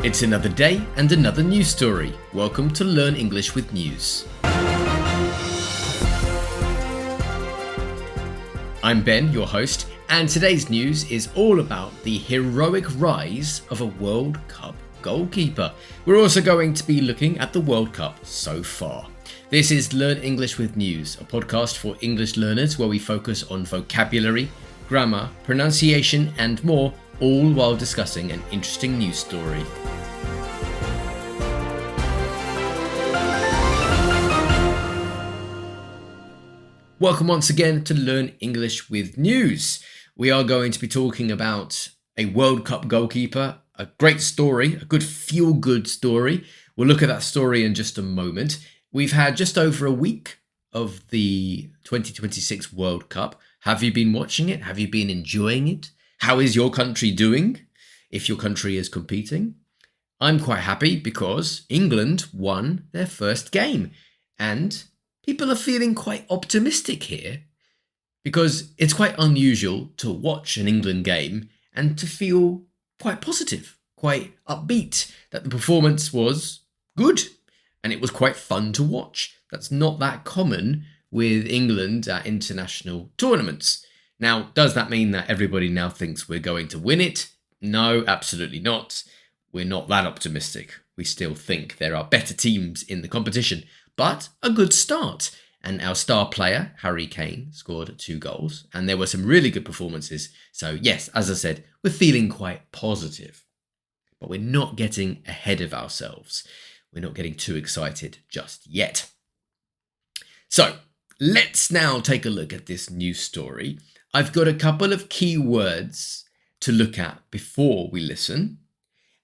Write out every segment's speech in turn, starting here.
It's another day and another news story. Welcome to Learn English with News. I'm Ben, your host, and today's news is all about the heroic rise of a World Cup goalkeeper. We're also going to be looking at the World Cup so far. This is Learn English with News, a podcast for English learners where we focus on vocabulary, grammar, pronunciation, and more, all while discussing an interesting news story. Welcome once again to Learn English with News. We are going to be talking about a World Cup goalkeeper, a great story, a good feel-good story. We'll look at that story in just a moment. We've had just over a week of the 2026 World Cup. Have you been watching it? Have you been enjoying it? How is your country doing if your country is competing? I'm quite happy because England won their first game and people are feeling quite optimistic here because it's quite unusual to watch an England game and to feel quite positive, quite upbeat that the performance was good and it was quite fun to watch. That's not that common with England at international tournaments. Now, does that mean that everybody now thinks we're going to win it? No, absolutely not. We're not that optimistic. We still think there are better teams in the competition. But a good start. And our star player, Harry Kane, scored 2 goals. And there were some really good performances. So yes, as I said, we're feeling quite positive. But we're not getting ahead of ourselves. We're not getting too excited just yet. So let's now take a look at this news story. I've got a couple of key words to look at before we listen.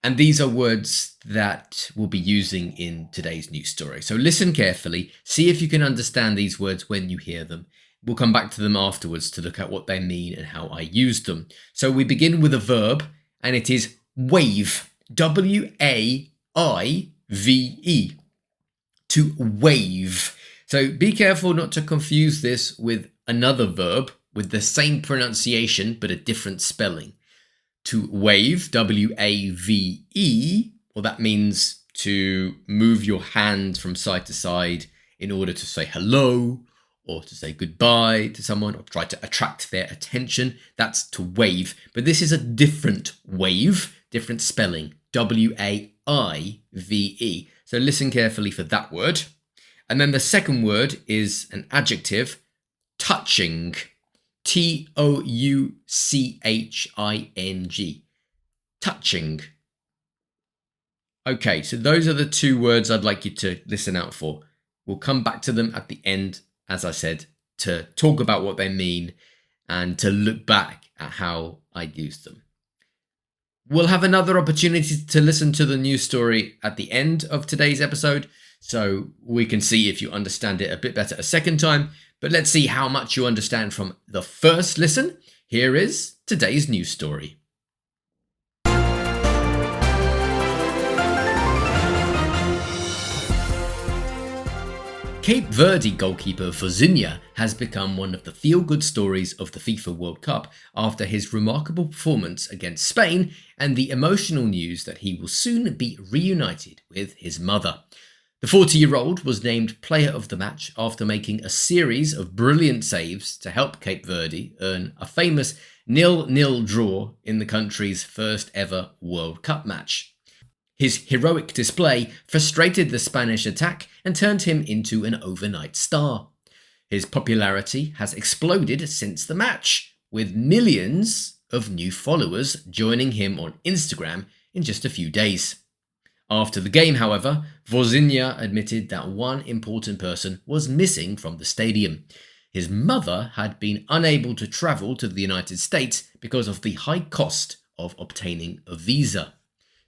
And these are words that we'll be using in today's news story. So listen carefully, see if you can understand these words when you hear them. We'll come back to them afterwards to look at what they mean and how I use them. So we begin with a verb, and it is wave. W-A-I-V-E. To wave. So be careful not to confuse this with another verb with the same pronunciation but a different spelling. To wave, W-A-V-E, well, that means to move your hand from side to side in order to say hello or to say goodbye to someone or try to attract their attention. That's to wave. But this is a different wave, different spelling, W-A-I-V-E. So listen carefully for that word. And then the second word is an adjective, touching. T-O-U-C-H-I-N-G. Touching. Okay, so those are the 2 words I'd like you to listen out for. We'll come back to them at the end, as I said, to talk about what they mean and to look back at how I used them. We'll have another opportunity to listen to the news story at the end of today's episode, so we can see if you understand it a bit better a second time. But let's see how much you understand from the first listen. Here is today's news story. Cape Verde goalkeeper Vozinha has become one of the feel-good stories of the FIFA World Cup after his remarkable performance against Spain and the emotional news that he will soon be reunited with his mother. The 40-year-old was named player of the match after making a series of brilliant saves to help Cape Verde earn a famous 0-0 draw in the country's first ever World Cup match. His heroic display frustrated the Spanish attack and turned him into an overnight star. His popularity has exploded since the match, with millions of new followers joining him on Instagram in just a few days. After the game, however, Vozinha admitted that one important person was missing from the stadium. His mother had been unable to travel to the United States because of the high cost of obtaining a visa.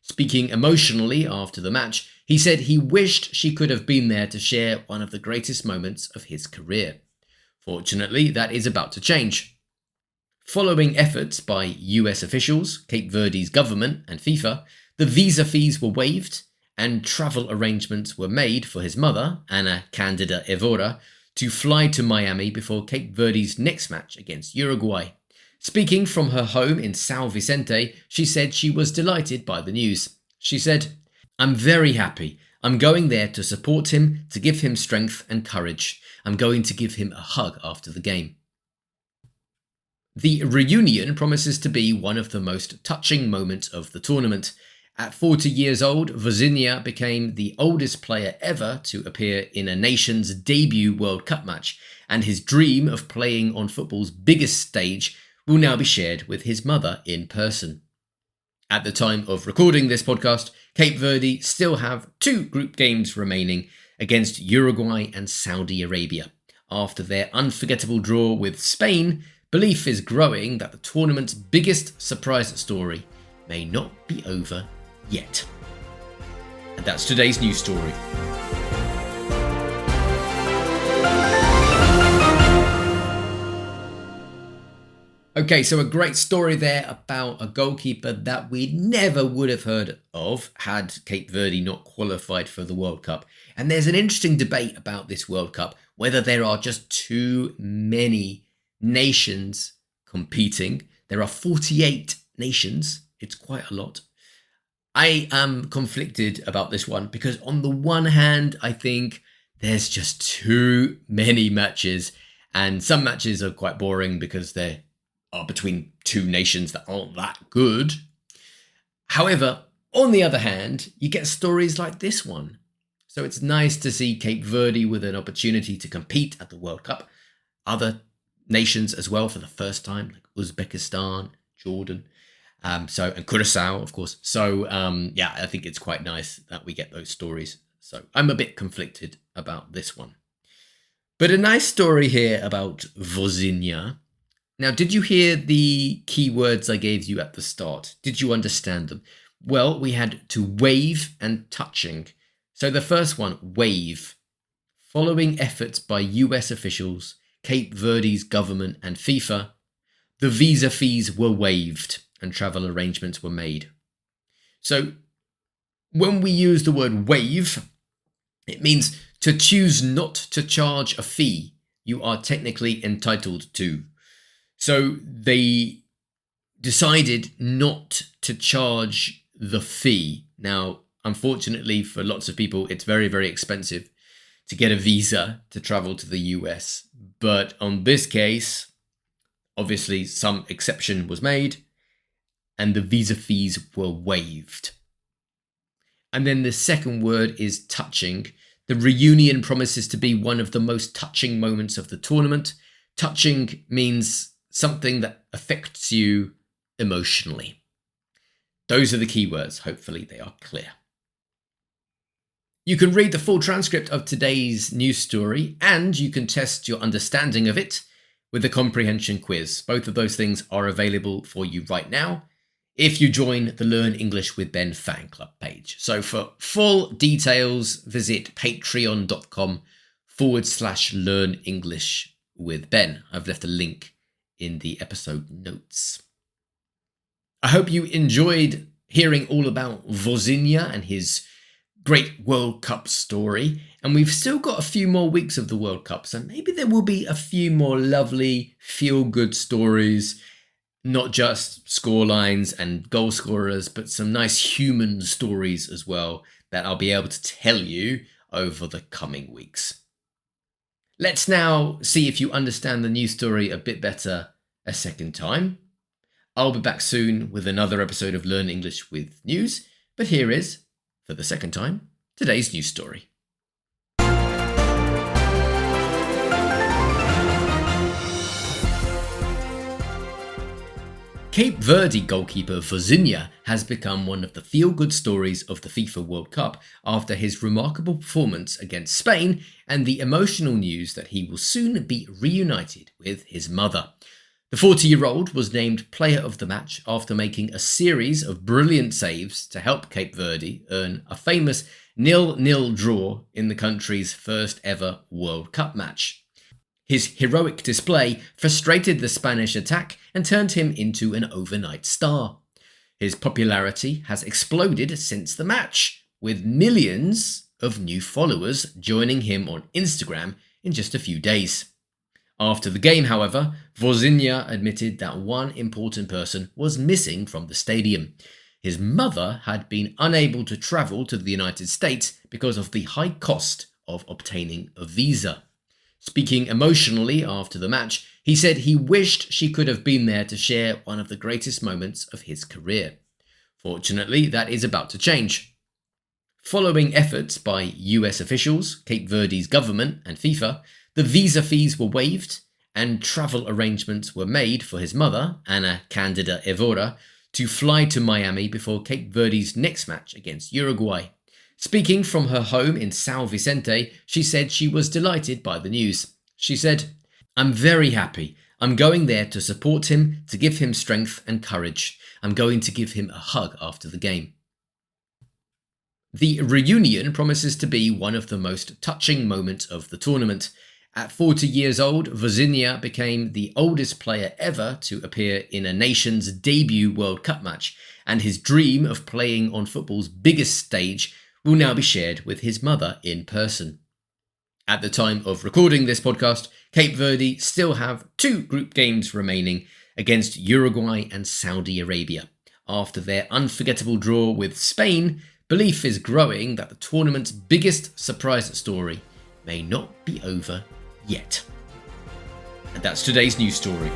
Speaking emotionally after the match, he said he wished she could have been there to share one of the greatest moments of his career. Fortunately, that is about to change. Following efforts by US officials, Cape Verde's government and FIFA, the visa fees were waived and travel arrangements were made for his mother, Ana Candida Evora, to fly to Miami before Cape Verde's next match against Uruguay. Speaking from her home in São Vicente, she said she was delighted by the news. She said, "I'm very happy. I'm going there to support him, to give him strength and courage. I'm going to give him a hug after the game." The reunion promises to be one of the most touching moments of the tournament. At 40 years old, Vozinha became the oldest player ever to appear in a nation's debut World Cup match, and his dream of playing on football's biggest stage will now be shared with his mother in person. At the time of recording this podcast, Cape Verde still have 2 group games remaining against Uruguay and Saudi Arabia. After their unforgettable draw with Spain, belief is growing that the tournament's biggest surprise story may not be over yet. And that's today's news story. Okay, so a great story there about a goalkeeper that we never would have heard of had Cape Verde not qualified for the World Cup. And there's an interesting debate about this World Cup, whether there are just too many nations competing. There are 48 nations. It's quite a lot. I am conflicted about this one because on the one hand, I think there's just too many matches, and some matches are quite boring because they are between 2 nations that aren't that good. However, on the other hand, you get stories like this one. So it's nice to see Cape Verde with an opportunity to compete at the World Cup. Other nations as well for the first time, like Uzbekistan, Jordan, and Curacao, of course. So I think it's quite nice that we get those stories. So I'm a bit conflicted about this one. But a nice story here about Vozinha. Now, did you hear the keywords I gave you at the start? Did you understand them? Well, we had to wave and touching. So the first one, wave. Following efforts by US officials, Cape Verde's government and FIFA, the visa fees were waived and travel arrangements were made. So when we use the word waive, it means to choose not to charge a fee you are technically entitled to. So they decided not to charge the fee. Now, unfortunately for lots of people, it's very, very expensive to get a visa to travel to the US. But on this case, obviously some exception was made and the visa fees were waived. And then the second word is touching. The reunion promises to be one of the most touching moments of the tournament. Touching means something that affects you emotionally. Those are the keywords. Hopefully they are clear. You can read the full transcript of today's news story and you can test your understanding of it with the comprehension quiz. Both of those things are available for you right now if you join the Learn English with Ben fan club page. So for full details, visit patreon.com/Learn English with Ben. I've left a link in the episode notes. I hope you enjoyed hearing all about Vozinha and his great World Cup story. And we've still got a few more weeks of the World Cup, so maybe there will be a few more lovely, feel-good stories, not just scorelines and goal scorers, but some nice human stories as well that I'll be able to tell you over the coming weeks. Let's now see if you understand the news story a bit better a second time. I'll be back soon with another episode of Learn English with News, but here is, for the second time, today's news story. Cape Verde goalkeeper Vozinha has become one of the feel-good stories of the FIFA World Cup after his remarkable performance against Spain and the emotional news that he will soon be reunited with his mother. The 40-year-old was named player of the match after making a series of brilliant saves to help Cape Verde earn a famous 0-0 draw in the country's first ever World Cup match. His heroic display frustrated the Spanish attack and turned him into an overnight star. His popularity has exploded since the match, with millions of new followers joining him on Instagram in just a few days. After the game, however, Vozinha admitted that one important person was missing from the stadium. His mother had been unable to travel to the United States because of the high cost of obtaining a visa. Speaking emotionally after the match, he said he wished she could have been there to share one of the greatest moments of his career. Fortunately, that is about to change. Following efforts by US officials, Cape Verde's government, and FIFA, the visa fees were waived and travel arrangements were made for his mother, Ana Candida Evora, to fly to Miami before Cape Verde's next match against Uruguay. Speaking from her home in São Vicente, she said she was delighted by the news. She said, "I'm very happy. I'm going there to support him, to give him strength and courage. I'm going to give him a hug after the game." The reunion promises to be one of the most touching moments of the tournament. At 40 years old, Vozinha became the oldest player ever to appear in a nation's debut World Cup match, and his dream of playing on football's biggest stage will now be shared with his mother in person. At the time of recording this podcast, Cape Verde still have 2 group games remaining against Uruguay and Saudi Arabia. After their unforgettable draw with Spain, belief is growing that the tournament's biggest surprise story may not be over yet. And that's today's news story.